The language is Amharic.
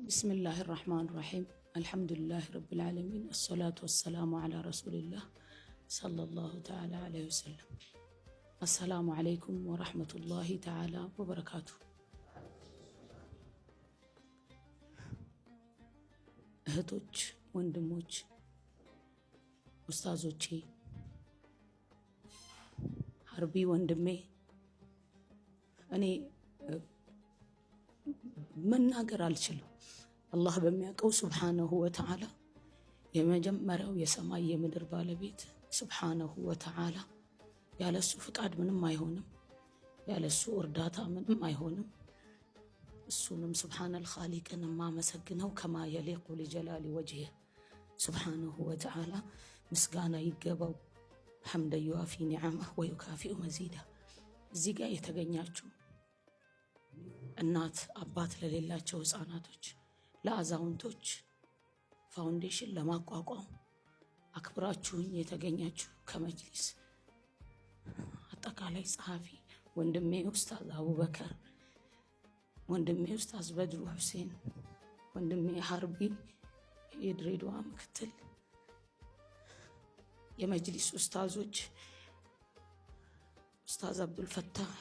بسم الله الرحمن الرحيم. الحمد لله رب العالمين، الصلاة والسلام على رسول الله صلى الله تعالى عليه وسلم. السلام عليكم ورحمة الله تعالى وبركاته. እህቶች፣ ወንድሞች፣ ኡስታዞቼ፣ ሀርቢ ወንድሜ፣ እኔ መናገር አልችልም። አላህ በሚያውቀው ሱብሓነሁ ወተዓላ የመጀመሪያው የሰማይ የምድር ባለቤት ሱብሓነሁ ወተዓላ ያለሱ ፍቃድ ምንም አይሆንም፣ ያለሱ እርዳታ ምንም አይሆንም። እሱንም ሱብሓነል ኻሊቅን ማመሰግነው ከማ የሊቁ ሊጀላሊ ወጅህ ሱብሓነሁ ወተዓላ ምስጋና ይገባው። ሐምደ ዩዋፊ ኒዓመህ ወዩካፊኡ መዚዳ። እዚህ ጋር የተገኛችሁ እናት አባት ለሌላቸው ህፃናቶች፣ ለአዛውንቶች ፋውንዴሽን ለማቋቋም አክብራችሁኝ የተገኛችሁ ከመጅሊስ አጠቃላይ ጸሐፊ ወንድሜ ኡስታዝ አቡበከር፣ ወንድሜ ኡስታዝ በድሩ ሁሴን፣ ወንድሜ ሀርቢ የድሬዳዋ ምክትል፣ የመጅሊስ ኡስታዞች ኡስታዝ አብዱል ፈታህ